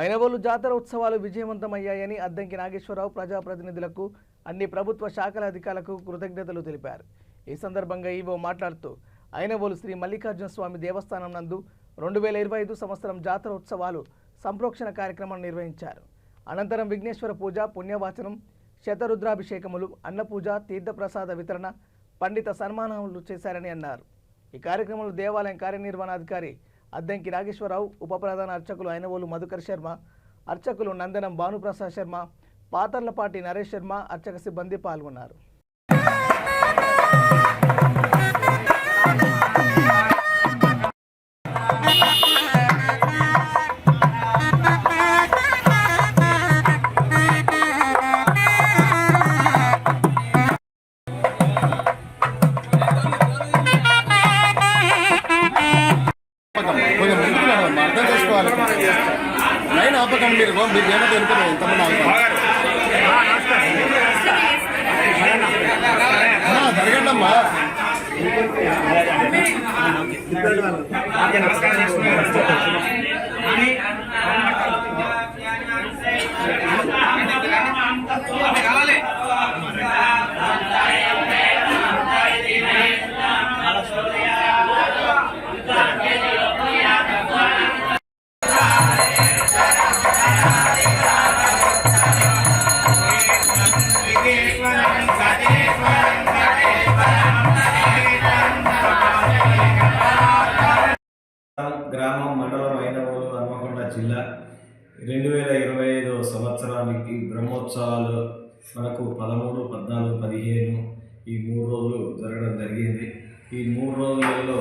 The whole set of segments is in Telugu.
ఐనవోలు జాతర ఉత్సవాలు విజయవంతమయ్యాయని అద్దంకి నాగేశ్వరరావు ప్రజాప్రతినిధులకు అన్ని ప్రభుత్వ శాఖల అధికారులకు కృతజ్ఞతలు తెలిపారు. ఈ సందర్భంగా ఈవో మాట్లాడుతూ ఐనవోలు శ్రీ మల్లికార్జున స్వామి దేవస్థానం నందు 2025 సంవత్సరం జాతర ఉత్సవాలు సంప్రోక్షణ కార్యక్రమం నిర్వహించారు. అనంతరం విఘ్నేశ్వర పూజ, పుణ్యవాచనం, శతరుద్రాభిషేకములు, అన్నపూజ, తీర్థప్రసాద వితరణ, పండిత సన్మానాలు చేశారని అన్నారు. ఈ కార్యక్రమంలో దేవాలయం కార్యనిర్వహణాధికారి అద్దంకి నాగేశ్వరరావు, ఉప ప్రధాన అర్చకులు ఐనవోలు మధుకర్ శర్మ, అర్చకులు నందనం భానుప్రసాద్ శర్మ, పాతర్లపాటి నరేష్ శర్మ, అర్చక సిబ్బంది పాల్గొన్నారు. అర్థం చేసుకోవాలి. లైన్ ఆపకండి. మీరు ఏమో తెలుపుతారు ఎంతమంది జరగండమ్మా. గ్రామం, మండలం ఐనవోలు, హన్మకొండ జిల్లా 2025 సంవత్సరానికి బ్రహ్మోత్సవాలు మనకు 13, 14, 15 ఈ 3 రోజులు జరగడం జరిగింది. ఈ 3 రోజులలో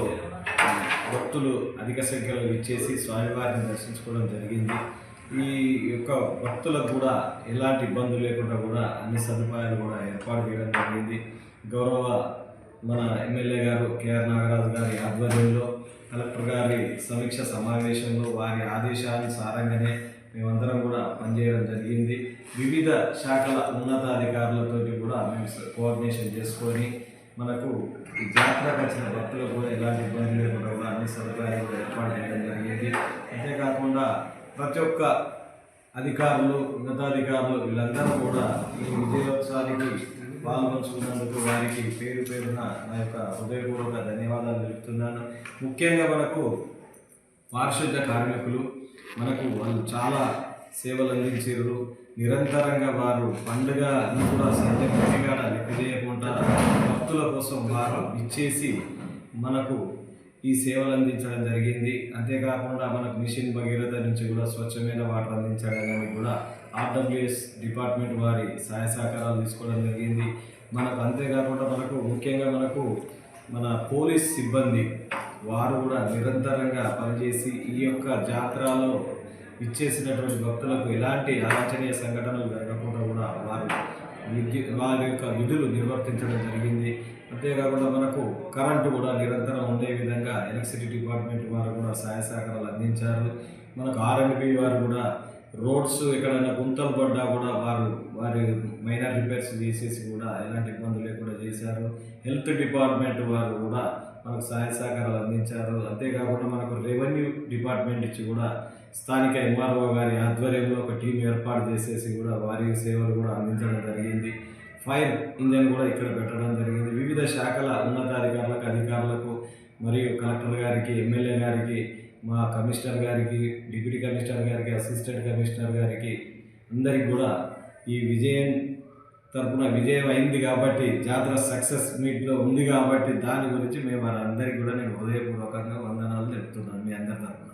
భక్తులు అధిక సంఖ్యలో ఇచ్చేసి స్వామివారిని దర్శించుకోవడం జరిగింది. ఈ యొక్క భక్తులకు కూడా ఎలాంటి ఇబ్బందులు లేకుండా కూడా అన్ని సదుపాయాలు కూడా ఏర్పాటు చేయడం జరిగింది. గౌరవ మన ఎమ్మెల్యే గారు కేఆర్ నాగరాజు గారి ఆధ్వర్యంలో కలెక్టర్ గారి సమీక్ష సమావేశంలో వారి ఆదేశానుసారంగానే మేమందరం కూడా పనిచేయడం జరిగింది. వివిధ శాఖల ఉన్నతాధికారులతో కూడా మేము కోఆర్డినేషన్ చేసుకొని మనకు ఈ జాతరకు వచ్చిన భక్తులకు కూడా ఎలాంటి ఇబ్బంది లేకుండా కూడా అన్ని సదుపాయాలు ఏర్పాటు చేయడం జరిగింది. అంతేకాకుండా ప్రతి ఒక్క అధికారులు, ఉన్నతాధికారులు వీళ్ళందరూ కూడా ఈ విజయోత్సవానికి పాల్గొంచుకున్నందుకు వారికి పేరు పేరున నా యొక్క హృదయపూర్వక ధన్యవాదాలు తెలుపుతున్నాను. ముఖ్యంగా మనకు పారిశుద్ధ్య కార్మికులు వాళ్ళు చాలా సేవలు అందించారు. నిరంతరంగా వారు పండుగ కూడా సంతగా లెక్క చేయకుండా భక్తుల కోసం వారు ఇచ్చేసి మనకు ఈ సేవలు అందించడం జరిగింది. అంతేకాకుండా మనకు మిషన్ భగీరథ నుంచి కూడా స్వచ్ఛమైన వాటర్ అందించడానికి కూడా ఆర్డబ్ల్యూఎస్ డిపార్ట్మెంట్ వారి సహాయ సహకారాలు తీసుకోవడం జరిగింది. అంతేకాకుండా ముఖ్యంగా మన పోలీస్ సిబ్బంది వారు కూడా నిరంతరంగా పనిచేసి ఈ యొక్క జాతరలో ఇచ్చేసినటువంటి భక్తులకు ఎలాంటి అవాంఛనీయ సంఘటనలు జరగకుండా కూడా వారి యొక్క విధులు నిర్వర్తించడం జరిగింది. అంతేకాకుండా కరెంటు కూడా నిరంతరం ఉండే విధంగా ఎలక్ట్రిసిటీ డిపార్ట్మెంట్ వారు కూడా సహాయ సహకారాలు అందించారు. ఆర్ఎండ్బి వారు కూడా రోడ్స్ ఎక్కడైనా గుంతలు పడ్డా కూడా వారి మైనర్ రిపేర్స్ చేసేసి కూడా ఎలాంటి ఇబ్బందులు లేకుండా చేశారు. హెల్త్ డిపార్ట్మెంట్ వారు కూడా మనకు సహాయ సహకారాలు అందించారు. అంతేకాకుండా రెవెన్యూ డిపార్ట్మెంట్ నుంచి కూడా స్థానిక ఎంఆర్ఓ గారి ఆధ్వర్యంలో ఒక టీం ఏర్పాటు చేసేసి కూడా వారి సేవలు కూడా అందించడం జరిగింది. ఫైర్ ఇంజన్ కూడా ఇక్కడ పెట్టడం జరిగింది. వివిధ శాఖల ఉన్నతాధికారులకు, అధికారులకు మరియు కలెక్టర్ గారికి, ఎమ్మెల్యే గారికి, మా కమిషనర్ గారికి, డిప్యూటీ కమిషనర్ గారికి, అసిస్టెంట్ కమిషనర్ గారికి అందరికీ కూడా ఈ విజయం అయింది కాబట్టి, జాతర సక్సెస్ మీట్లో ఉంది కాబట్టి దాని గురించి మేము అందరికీ కూడా నేను హృదయపూర్వకంగా వందనాలు తెలుపుతున్నాను మీ అందరి తరఫున.